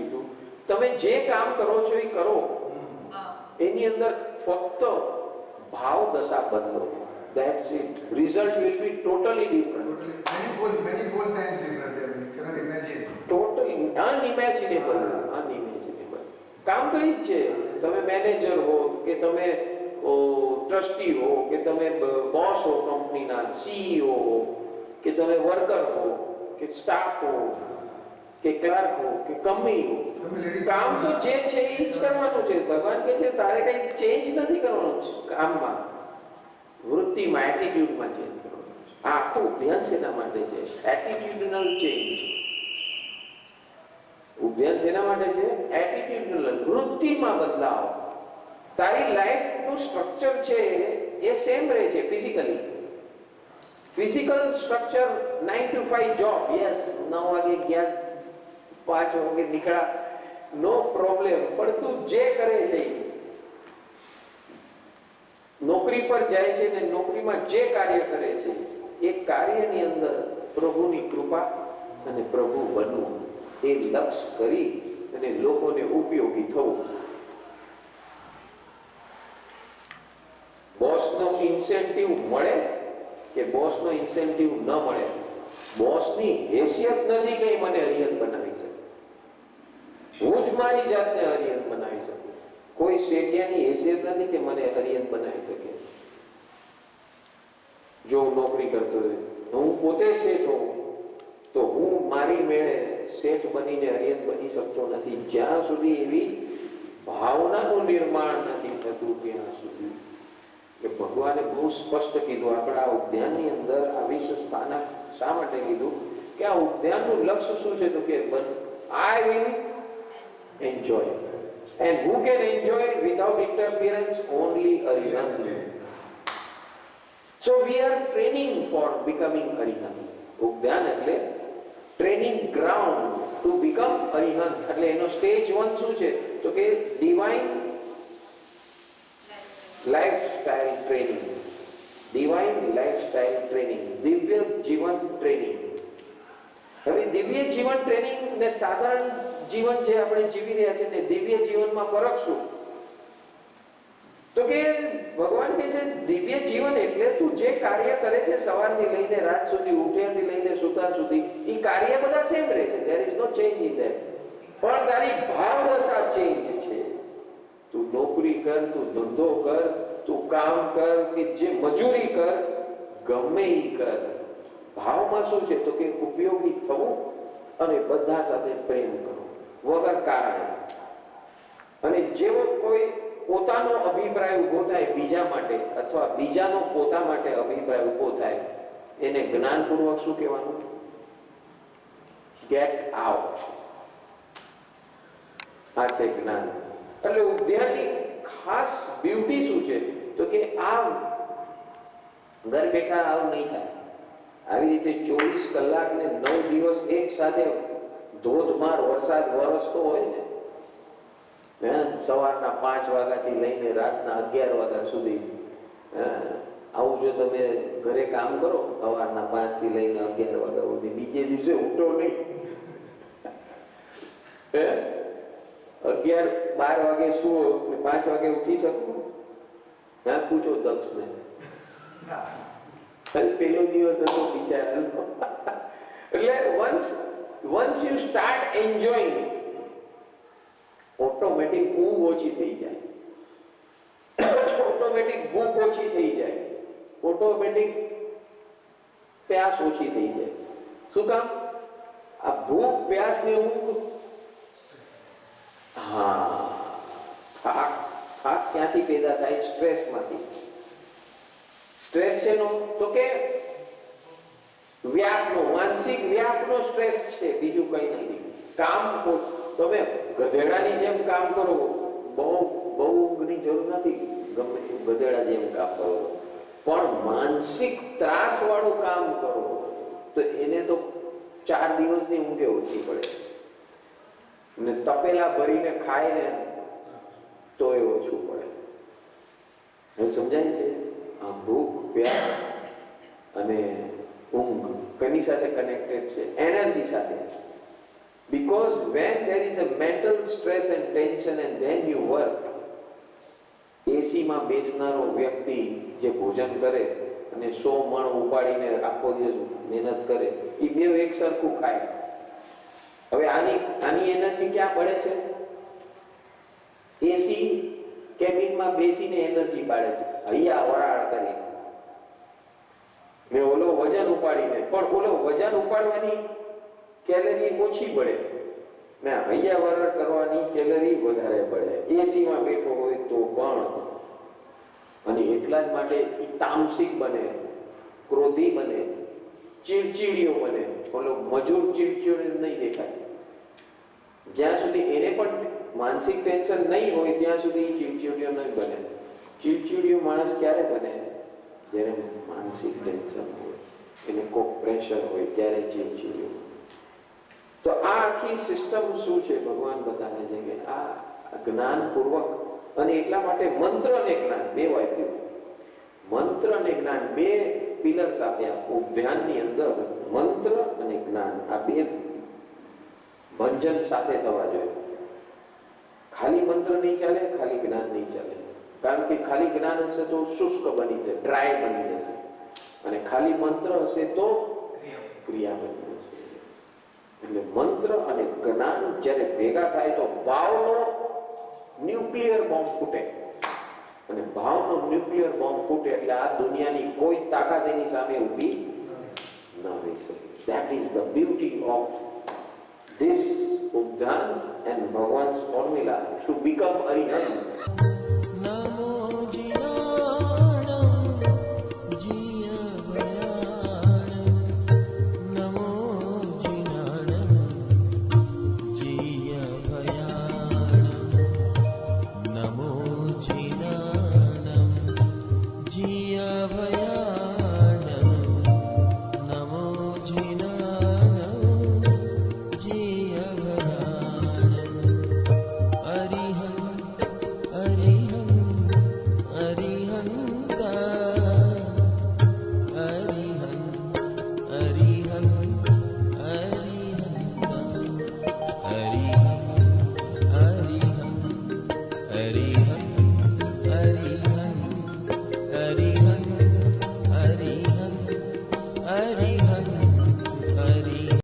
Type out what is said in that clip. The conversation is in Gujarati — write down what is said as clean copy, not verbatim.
કીધું, તમે જે કામ કરો છો એ કરો, એની અંદર ફક્ત ભાવ દશા બદલો. That's it. Result will be totally different. Many fold times different. You cannot imagine. Totally unimaginable. Unimaginable. કામ તો એ જ છે. તમે મેનેજર હો કે તમે ટ્રસ્ટી હો કે તમે બોસ હો કંપનીના, CEO હો કે તમે વર્કર હો કે સ્ટાફ હો કે ક્લાર્ક હો કે કંપની હો, કામ તો જે છે એ જ કરવાનું છે. ભગવાન કહે છે તારે કઈ ચેન્જ નથી કરવાનું કામમાં, વૃત્તિમાં, એટીટ્યુડમાં ચેન્જ કરવાનું છે. આ આખું ધ્યાન શેના માટે છે? Attitudinal change. ધ્યાન શેના માટે છે? એટીટ્યુડનલ, વૃત્તિમાં બદલાવ. તારી લાઈફનું સ્ટ્રક્ચર છે એ સેમ રહે છે physically. Physical structure 9 to 5 job, yes, 9 વાગે ગયા, 5 વાગે નીકળ્યા, નો પ્રોબ્લેમ. પણ તું જે કરે છે, નોકરી પર જાય છે ને નોકરીમાં જે કાર્ય કરે છે એ કાર્યની અંદર પ્રભુની કૃપા અને પ્રભુ બનવું, એ લક્ષ્ય કરી અને લોકોને ઉપયોગી થવું. બોસનો ઇન્સેન્ટિવ મળે કે બોસનો ઇન્સેન્ટિવ ન મળે, બોસની હેસિયત નથી કે મને હરિયત બનાવી શકે. હું જ મારી જાતને હરિયત બનાવી શકું. કોઈ શેઠિયાની હેસિયત નથી કે મને હરિયત બનાવી શકે. જો હું નોકરી કરતો હોય, હું પોતે શેઠ હોઉં, તો હું મારી મેળે શેઠ બનીને હરિયત બની શકતો નથી જ્યાં સુધી એવી ભાવનાનું નિર્માણ નથી થતું ત્યાં સુધી. કે ભગવાને બહુ સ્પષ્ટ કીધું આપણા ઉદ્યાનની અંદર આ વિશેષ સ્થાનક શા માટે કીધું કે આ ઉદ્યાનનું લક્ષ્ય શું છે? તો કે I will enjoy. And who can enjoy without interference? Only Arihant. So we are training for becoming Arihant. ઉદ્યાન એટલે training ground two become Arihant. એટલે એનો સ્ટેજ 1 શું છે? તો કે divine lifestyle training. Divine lifestyle training, દિવ્ય જીવન ટ્રેનિંગ. હવે દિવ્ય જીવન ટ્રેનિંગ ને સાધારણ જીવન જે આપણે જીવી રહ્યા છે ને દિવ્ય જીવનમાં ફરક શું? તો કે ભગવાન કહે છે દિવ્ય જીવન એટલે તું જે કાર્ય કરે છે સવારથી લઈને રાત સુધી, ઉઠ્યાથી લઈને સુતા સુધી, એ કાર્ય બધા સેમ રહે છે. there is no change in that. પણ તારી ભાવ દશા ચેન્જ છે. તું નોકરી કર, તું ધંધો કર, તું કામ કર કે જે મજૂરી કર, ગમે એ કર, ભાવમાં શું છે? તો કે ઉપયોગી થવું અને બધા સાથે પ્રેમ કરો વગર કારણે. અને જેવો કોઈ પોતાનો અભિપ્રાય ઉભો થાય બીજા માટે અથવા બીજાનો પોતા માટે અભિપ્રાય ઉભો થાય, એને જ્ઞાનપૂર્વક શું કહેવાનું? Get out. આ છે જ્ઞાન. એટલે ઉદ્યાનની ખાસ બ્યુટી શું છે? તો કે આ ઘર બેઠા આવું નહીં થાય. આવી રીતે 24 કલાક ને 9 દિવસ એક સાથે ધોધમાર વરસાદ વરસતો હોય ને, સવારના 5 વાગ્યાથી લઈને રાતના 11 વાગ્યા સુધી, આવું જો તમે ઘરે કામ કરો સવારના 5 થી લઈને 11 વાગ્યા સુધી, બીજે દિવસે ઉઠો નહીં. 11-12 વાગે સુવો ને 5 વાગે ઉઠી શકો? ના, પૂછો દક્ષને. પેલો દિવસ હતો બિચારાનો. એટલે once you start enjoying, automatic ઊંઘ ઓછી થઈ જાય, ઓટોમેટિક ભૂખ ઓછી થઈ જાય, ઓટોમેટિક પ્યાસ ઓછી થઈ જાય. શું કામ? આ ભૂખ, પ્યાસ ને ઊંઘ. હા, થાક ક્યાંથી પેદા થાય? સ્ટ્રેસમાંથી. સ્ટ્રેસ છે નો? તો કે વ્યાપનો, માનસિક વ્યાપનો સ્ટ્રેસ છે, બીજું કઈ નથી. કામ તમે ગધેડાની જેમ કામ કરો, બહુ ઊંઘની જરૂર નથી. ગમે ગધેડા જેમ કામ કરો, પણ માનસિક ત્રાસ વાળું કામ કરો તો એને તો 4 દિવસની ઊંઘે ઓછી પડે. ને તપેલા ભરીને ખાય ને તો એ ઓછું પડે. હવે સમજાય છે? આ ભૂખ, પ્યાસ અને ઊંઘ કની સાથે કનેક્ટેડ છે? એનર્જી સાથે. Because when there is a mental stress and tension and then you work, એસીમાં બેસનારો વ્યક્તિ જે ભોજન કરે અને 100 મણ ઉપાડીને આખો દિવસ મહેનત કરે, એ બે એક સરખું ખાય. હવે આની એનર્જી ક્યાં પડે છે? એસી કેબિનમાં બેસીને એનર્જી પાડે છે, હૈયા વરાળ કરી. મેં ઓલો વજન ઉપાડીને, પણ ઓલો વજન ઉપાડવાની કેલરી ઓછી પડે ને હૈયા વરાળ કરવાની કેલરી વધારે પડે, એસીમાં બેઠો હોય તો પણ. અને એટલા જ માટે એ તામસિક બને, ક્રોધી બને, ચીડચીડિયો બને. ઓલો મજૂર ચીડચીડિયો નહીં દેખાય. જ્યાં સુધી એને પણ માનસિક ટેન્શન નહીં હોય ત્યાં સુધી ચીડચીડિયો નહીં બને. ચીડચીડિયો માણસ ક્યારે બને? જ્યારે માનસિક ટેન્શન હોય, એને કોઈ પ્રેશર હોય ત્યારે ચીડચીડિયો. તો આ આખી સિસ્ટમ શું છે? ભગવાન બતાવે છે કે આ જ્ઞાનપૂર્વક. અને એટલા માટે મંત્ર અને જ્ઞાન બે વાક્યો, મંત્ર અને જ્ઞાન બે પિલર્સ આપ્યા ઉપધ્યાનની અંદર. મંત્ર અને જ્ઞાન આ બે ભંજન સાથે થવા જોઈએ. ખાલી મંત્ર નહીં ચાલે, ખાલી જ્ઞાન નહીં ચાલે. કારણ કે ખાલી જ્ઞાન હશે તો શુષ્ક બની જશે, ડ્રાય બની જશે. અને ખાલી મંત્ર હશે તો ક્રિયા બની જશે. એટલે મંત્ર અને જ્ઞાન જ્યારે ભેગા થાય તો ભાવનો ન્યુક્લિયર બોમ્બ ફૂટે. અને ભાવનો ન્યુક્લિયર બોમ્બ ફૂટે એટલે આ દુનિયાની કોઈ તાકાત એની સામે ઊભી ન રહી શકે. That is the beauty of this Upadhan and ભગવાન્સ formula to become Arihant. Namo